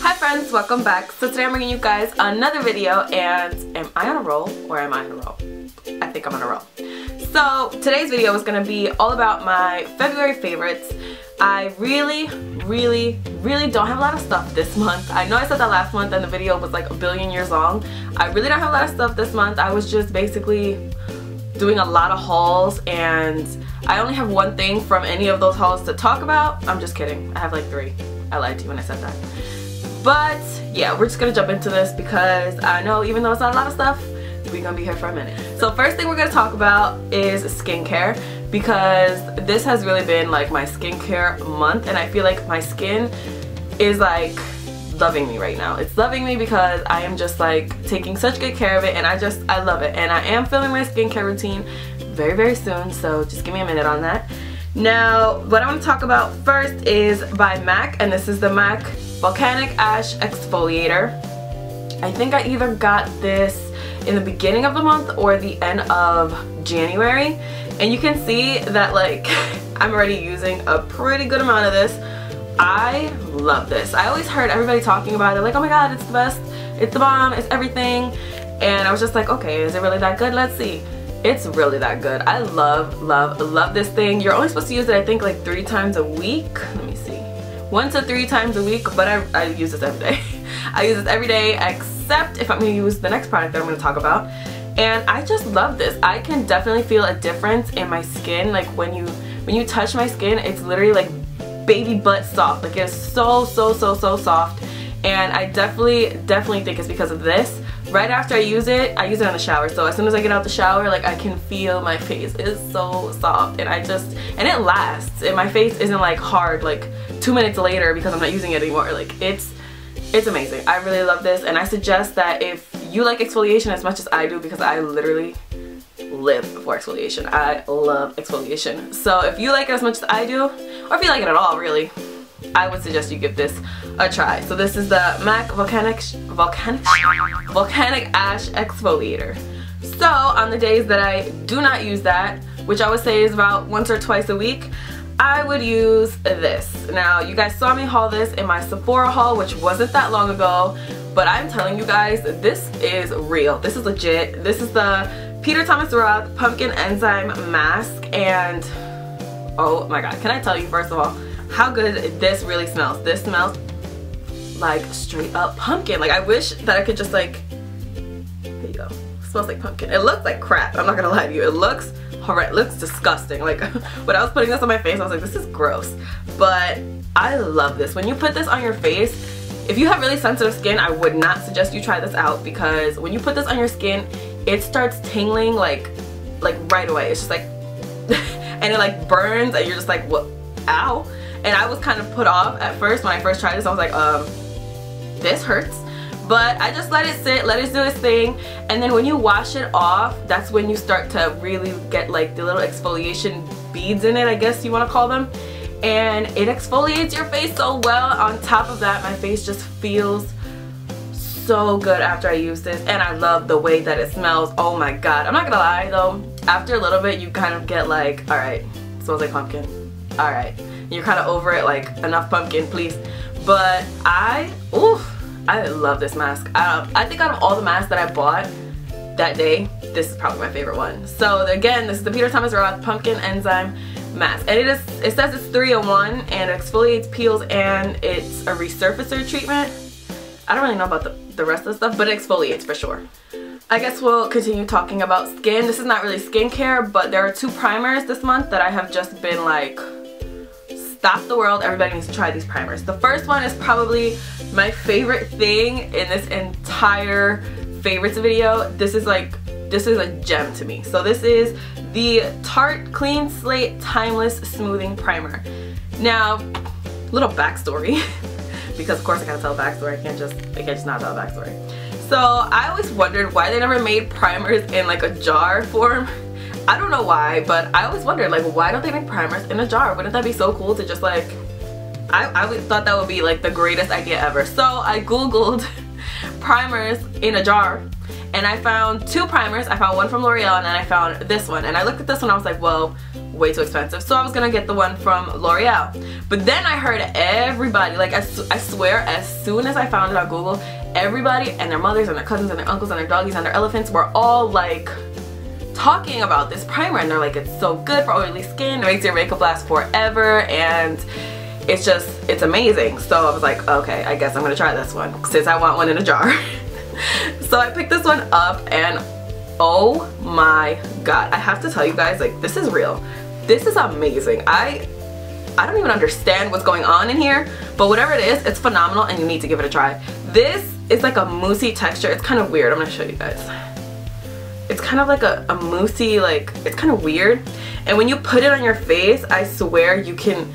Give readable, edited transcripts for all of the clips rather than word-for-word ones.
Hi friends, welcome back. So today I'm bringing you guys another video, and am I on a roll or am I on a roll? I think I'm on a roll. So today's video is going to be all about my February favorites. I really don't have a lot of stuff this month. I know I said that last month and the video was like a billion years long. I really don't have a lot of stuff this month. I was just basically doing a lot of hauls, and I only have one thing from any of those hauls to talk about. I'm just kidding. I have like 3. I lied to you when I said that. But yeah, we're just gonna jump into this because I know even though it's not a lot of stuff, we're gonna be here for a minute. So first thing we're gonna talk about is skincare, because this has really been like my skincare month, and I feel like my skin is like loving me right now. It's loving me because I am just like taking such good care of it, and I love it. And I am filming my skincare routine very soon, so just give me a minute on that. Now, what I want to talk about first is by MAC, and this is the MAC Volcanic Ash Exfoliator. I think I either got this in the beginning of the month or the end of January, and you can see that like I'm already using a pretty good amount of this. I love this. I always heard everybody talking about it, like, oh my god, it's the best, it's the bomb, it's everything, and I was just like, okay, is it really that good? Let's see. It's really that good. I love this thing. You're only supposed to use it, I think, like 3 times a week. Let me see. 1 to 3 times a week, but I use this every day. I use this every day except if I'm going to use the next product that I'm going to talk about. And I just love this. I can definitely feel a difference in my skin. Like when you touch my skin, it's literally like baby butt soft. Like it's so soft. And I definitely think it's because of this. Right after I use it in the shower. So as soon as I get out the shower, like I can feel my face is so soft, and and it lasts, and my face isn't like hard like 2 minutes later because I'm not using it anymore. Like it's amazing. I really love this, and I suggest that if you like exfoliation as much as I do, because I literally live for exfoliation. I love exfoliation. So if you like it as much as I do, or if you like it at all really, I would suggest you give this a try. So this is the MAC Volcanic Ash Exfoliator. So on the days that I do not use that, which I would say is about once or twice a week, I would use this. Now you guys saw me haul this in my Sephora haul, which wasn't that long ago, but I'm telling you guys, this is real. This is legit. This is the Peter Thomas Roth Pumpkin Enzyme Mask, and oh my god, can I tell you first of all how good this really smells. This smells like straight up pumpkin. Like I wish that I could just like, there you go. It smells like pumpkin. It looks like crap, I'm not gonna lie to you. It looks horrendous. It looks disgusting. Like when I was putting this on my face, I was like, this is gross. But I love this. When you put this on your face, if you have really sensitive skin, I would not suggest you try this out, because when you put this on your skin, it starts tingling like right away. It's just like and it like burns, and you're just like, what? Ow. And I was kind of put off at first when I first tried this. I was like, this hurts. But I just let it sit, let it do its thing, and then when you wash it off, that's when you start to really get like the little exfoliation beads in it, I guess you want to call them, and it exfoliates your face so well. On top of that, my face just feels so good after I use this, and I love the way that it smells. Oh my god. I'm not gonna lie though, after a little bit you kind of get like, alright, it smells like pumpkin. Alright. You're kind of over it, like, enough pumpkin, please. But I love this mask. I think out of all the masks that I bought that day, this is probably my favorite one. So again, this is the Peter Thomas Roth Pumpkin Enzyme Mask, and it says it's 3-in-1, and it exfoliates, peels, and it's a resurfacer treatment. I don't really know about the rest of the stuff, but it exfoliates for sure. I guess we'll continue talking about skin. This is not really skincare, but there are 2 primers this month that I have just been like, stop the world, everybody needs to try these primers. The first one is probably my favorite thing in this entire favorites video. This is a gem to me. So this is the Tarte Clean Slate Timeless Smoothing Primer. Now, little backstory, because of course I gotta tell a backstory. I can't just not tell a backstory. So I always wondered why they never made primers in like a jar form. I don't know why, but I always wondered, like, why don't they make primers in a jar? Wouldn't that be so cool to just like, I always thought that would be like the greatest idea ever. So I googled primers in a jar, and I found 2 primers. I found one from L'Oreal, and then I found this one. And I looked at this one, I was like, well, way too expensive, so I was gonna get the one from L'Oreal. But then I heard everybody, like I swear, as soon as I found it on Google, everybody and their mothers and their cousins and their uncles and their doggies and their elephants were all like talking about this primer, and they're like, it's so good for oily skin, it makes your makeup last forever, and it's amazing. So I was like, okay, I guess I'm gonna try this one since I want one in a jar. So I picked this one up, and oh my god, I have to tell you guys, like, this is real. This is amazing. I don't even understand what's going on in here, but whatever it is, it's phenomenal and you need to give it a try. This is like a moussey texture. It's kind of weird. I'm gonna show you guys. It's kind of like a moussey, like, it's kind of weird. And when you put it on your face, I swear you can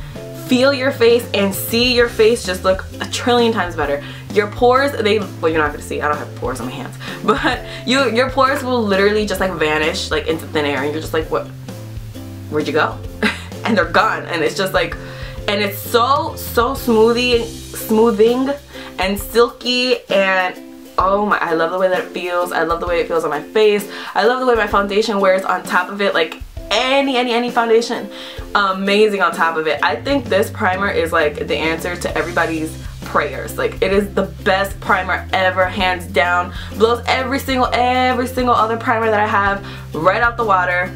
feel your face and see your face just look a trillion times better. Your pores, well, you're not gonna see, I don't have pores on my hands, but your pores will literally just like vanish like into thin air, and you're just like, what, where'd you go? And they're gone. And it's just like, and it's so smoothing and silky, and oh my, I love the way that it feels. I love the way it feels on my face. I love the way my foundation wears on top of it, like any foundation, amazing on top of it. I think this primer is like the answer to everybody's prayers. Like, it is the best primer ever, hands down. Blows every single other primer that I have right out the water.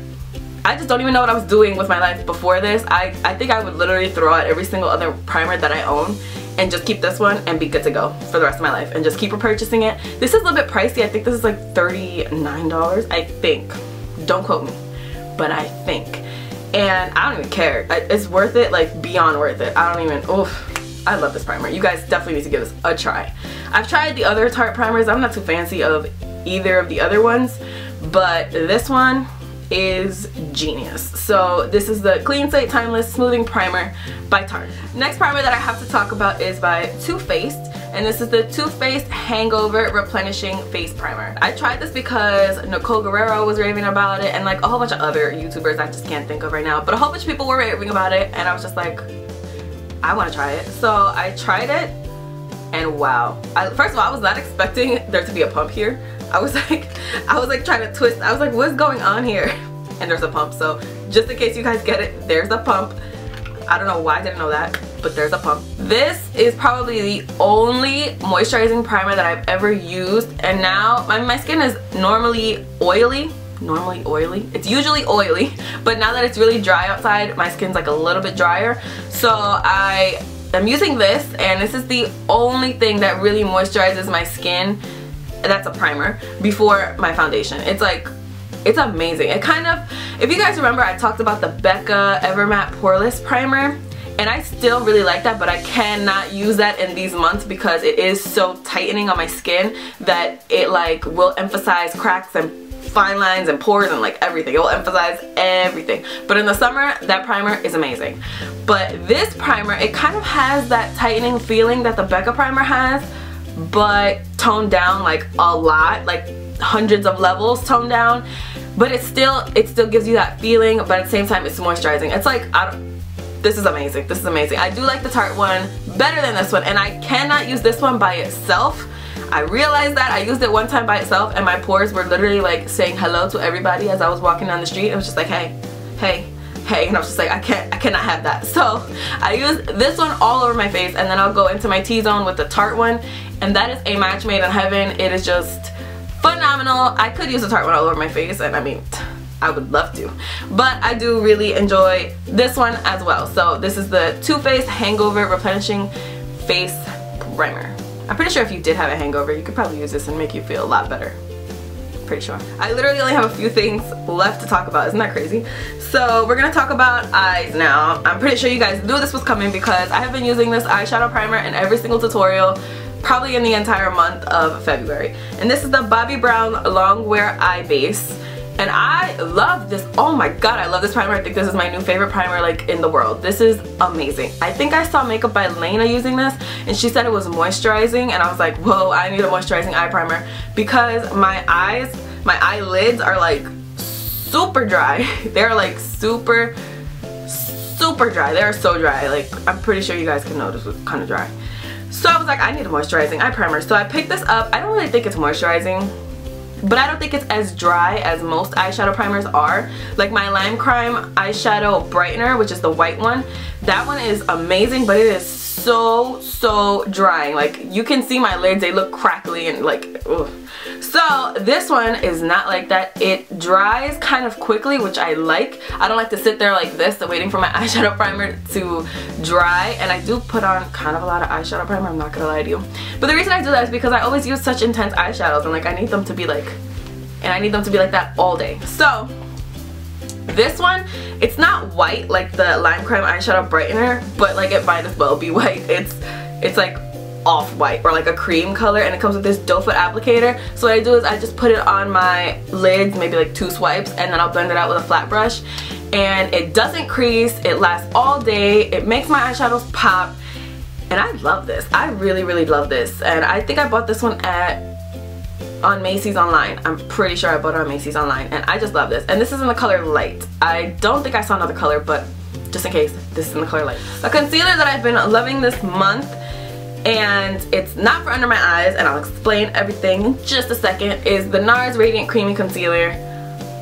I just don't even know what I was doing with my life before this. I think I would literally throw out every single other primer that I own and just keep this one and be good to go for the rest of my life and just keep repurchasing it. This is a little bit pricey. I think this is like $39, I think. Don't quote me, but I think. And I don't even care. It's worth it, like beyond worth it. I don't even, oof. I love this primer. You guys definitely need to give this a try. I've tried the other Tarte primers. I'm not too fancy of either of the other ones, but this one is genius. So this is the Clean Slate Timeless Smoothing Primer by Tarte. Next primer that I have to talk about is by Too Faced, and this is the Too Faced Hangover Replenishing Face Primer. I tried this because Nicole Guerrero was raving about it, and like a whole bunch of other YouTubers I just can't think of right now, but a whole bunch of people were raving about it, and I was just like, I want to try it. So I tried it, and wow. First of all, I was not expecting there to be a pump here. I was like trying to twist. I was like, what's going on here? And there's a pump. So just in case you guys get it, there's a pump. I don't know why I didn't know that, but there's a pump. This is probably the only moisturizing primer that I've ever used, and now my skin is normally oily. It's usually oily, but now that it's really dry outside, my skin's like a little bit drier. So I am using this, and this is the only thing that really moisturizes my skin that's a primer before my foundation. It's like, it's amazing. It kind of, if you guys remember, I talked about the Becca Evermatte Poreless Primer, and I still really like that, but I cannot use that in these months because it is so tightening on my skin that it like will emphasize cracks and fine lines and pores and like everything. It will emphasize everything. But in the summer, that primer is amazing. But this primer, it kind of has that tightening feeling that the Becca primer has, but toned down like a lot, like hundreds of levels toned down. But it still gives you that feeling, but at the same time it's moisturizing. It's like, this is amazing. This is amazing. I do like the Tarte one better than this one, and I cannot use this one by itself. I realized that. I used it one time by itself, and my pores were literally like saying hello to everybody as I was walking down the street. It was just like, hey, hey, hey, and I was just like, I cannot have that. So I use this one all over my face, and then I'll go into my T-zone with the Tarte one, and that is a match made in heaven. It is just phenomenal. I could use the Tarte one all over my face, and I mean, I would love to, but I do really enjoy this one as well. So this is the Too Faced Hangover Replenishing Face Primer. I'm pretty sure if you did have a hangover, you could probably use this and make you feel a lot better. Pretty sure. I literally only have a few things left to talk about. Isn't that crazy? So we're gonna talk about eyes now. I'm pretty sure you guys knew this was coming because I have been using this eyeshadow primer in every single tutorial probably in the entire month of February. And this is the Bobbi Brown Longwear Eye Base. And I love this. Oh my god, I love this primer. I think this is my new favorite primer like in the world. This is amazing. I think I saw Makeup by Lena using this, and she said it was moisturizing, and I was like, whoa, I need a moisturizing eye primer because my eyelids are like super dry. They're like super dry. They're so dry. Like, I'm pretty sure you guys can notice it's kind of dry. So I was like, I need a moisturizing eye primer. So I picked this up. I don't really think it's moisturizing. but I don't think it's as dry as most eyeshadow primers are. Like my Lime Crime eyeshadow brightener, which is the white one, that one is amazing, but it is so drying. Like you can see my lids, they look crackly and like ugh. So this one is not like that. It dries kind of quickly, which I like. I don't like to sit there like this waiting for my eyeshadow primer to dry, and I do put on kind of a lot of eyeshadow primer, I'm not gonna lie to you. But the reason I do that is because I always use such intense eyeshadows, and like I need them to be like, that all day. So this one, it's not white like the Lime Crime eyeshadow brightener, but like it might as well be white. It's like off-white or like a cream color, and it comes with this doe foot applicator. So what I do is I just put it on my lids, maybe like 2 swipes, and then I'll blend it out with a flat brush, and it doesn't crease, it lasts all day, it makes my eyeshadows pop, and I love this. I really love this, and I think I bought this one on Macy's online. I'm pretty sure I bought it on Macy's online, and I just love this. And this is in the color Light. I don't think I saw another color, but just in case, this is in the color Light. A concealer that I've been loving this month, and it's not for under my eyes, and I'll explain everything in just a second, is the Nars Radiant Creamy Concealer.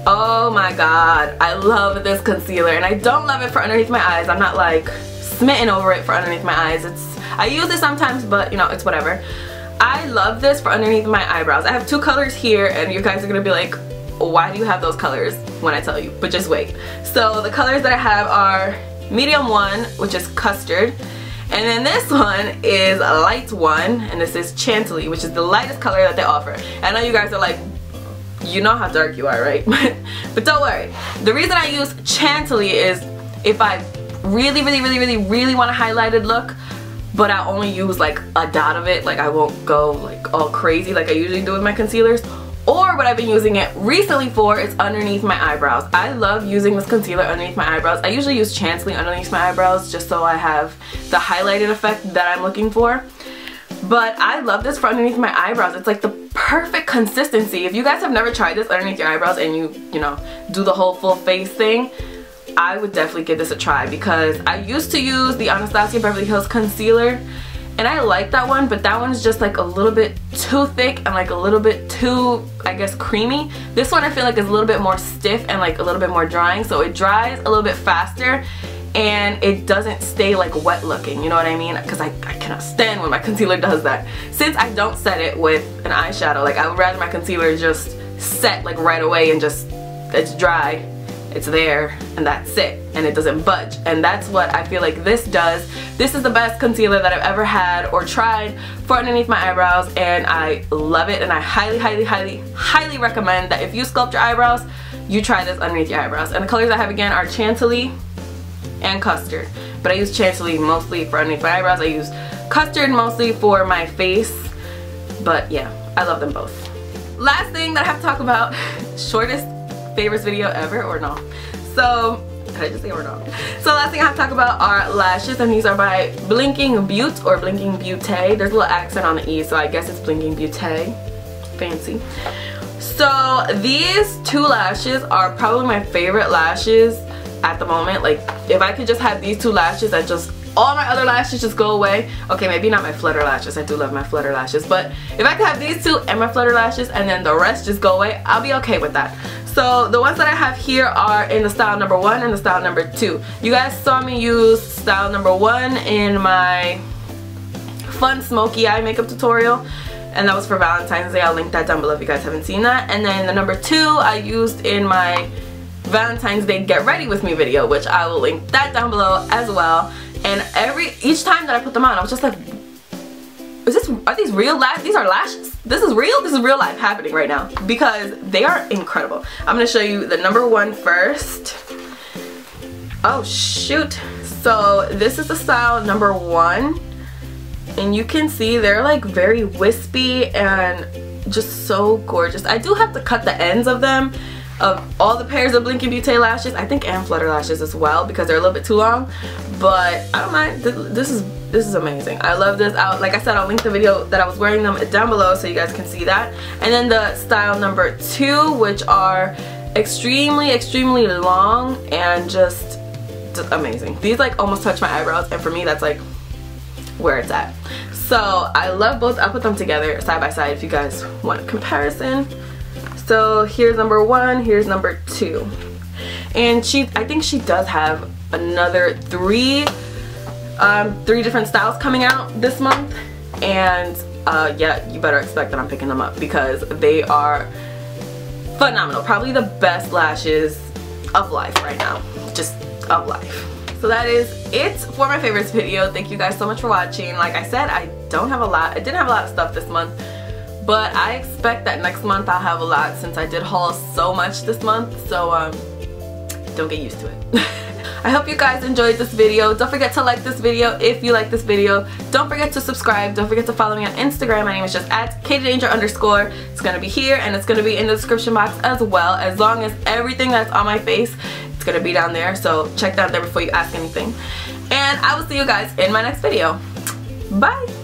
Oh my god, I love this concealer, and I don't love it for underneath my eyes. I'm not like smitten over it for underneath my eyes. I use it sometimes, but you know, it's whatever. I love this for underneath my eyebrows. I have 2 colors here, and you guys are gonna be like, why do you have those colors, when I tell you? But just wait. So the colors that I have are medium 1, which is Custard, and then this one is a light 1, and this is Chantilly, which is the lightest color that they offer. I know you guys are like, you know how dark you are, right? But don't worry. The reason I use Chantilly is if I really want a highlighted look, but I only use like a dot of it, like I won't go like all crazy like I usually do with my concealers. Or what I've been using it recently for is underneath my eyebrows. I love using this concealer underneath my eyebrows. I usually use Chantilly underneath my eyebrows just so I have the highlighted effect that I'm looking for. But I love this for underneath my eyebrows. It's like the perfect consistency. If you guys have never tried this underneath your eyebrows and you know, do the whole full face thing, I would definitely give this a try, because I used to use the Anastasia Beverly Hills concealer, and I like that one, but that one is just like a little bit too thick and like a little bit too, I guess, creamy. This one I feel like is a little bit more stiff and like a little bit more drying, so it dries a little bit faster and it doesn't stay like wet looking, you know what I mean? Because I cannot stand when my concealer does that. Since I don't set it with an eyeshadow, like I would rather my concealer just set like right away and just, it's dry, it's there, and that's it, and it doesn't budge. And that's what I feel like this does. This is the best concealer that I've ever had or tried for underneath my eyebrows, and I love it, and I highly recommend that if you sculpt your eyebrows, you try this underneath your eyebrows. And the colors I have again are Chantilly and Custard, but I use Chantilly mostly for underneath my eyebrows. I use Custard mostly for my face, but yeah, I love them both. Last thing that I have to talk about, shortest favorites video ever, or no? So, did I just say or no? So last thing I have to talk about are lashes, and these are by Blinking Beaute or Blinking Beaute. There's a little accent on the E, so I guess it's Blinking Beaute. Fancy. So these 2 lashes are probably my favorite lashes at the moment. Like if I could just have these 2 lashes, I just, all my other lashes just go away. Okay, maybe not my flutter lashes, I do love my flutter lashes, but if I could have these 2 and my flutter lashes and then the rest just go away, I'll be okay with that. So the ones that I have here are in the style number 1 and the style number 2. You guys saw me use style number 1 in my fun smoky eye makeup tutorial, and that was for Valentine's Day. I'll link that down below if you guys haven't seen that. And then the number 2 I used in my Valentine's Day get ready with me video, which I will link that down below as well. And each time that I put them on, I was just like, are these real lashes? These are lashes? This is real? This is real life happening right now, because they are incredible. I'm going to show you the number 1 first. Oh shoot. So this is the style number 1, and you can see they're like very wispy and just so gorgeous. I do have to cut the ends of them, of all the pairs of Blinking Beaute lashes, I think, and flutter lashes as well, because they're a little bit too long, but I don't mind. This is amazing. I love this. Like I said, I'll link the video that I was wearing them down below so you guys can see that. And then the style number 2, which are extremely long and just amazing. These like almost touch my eyebrows, and for me that's like where it's at. So I love both. I'll put them together side by side if you guys want a comparison. So here's number 1, here's number 2. And I think she does have another 3 different styles coming out this month. And yeah, you better expect that I'm picking them up because they are phenomenal. Probably the best lashes of life right now. Just of life. So that is it for my favorites video. Thank you guys so much for watching. Like I said, I didn't have a lot of stuff this month, but I expect that next month I'll have a lot since I did haul so much this month. So don't get used to it. I hope you guys enjoyed this video. Don't forget to like this video if you like this video. Don't forget to subscribe. Don't forget to follow me on Instagram. My name is just @KDanger_. It's going to be here and it's going to be in the description box as well. As long as everything that's on my face, it's going to be down there. So check that out there before you ask anything. And I will see you guys in my next video. Bye!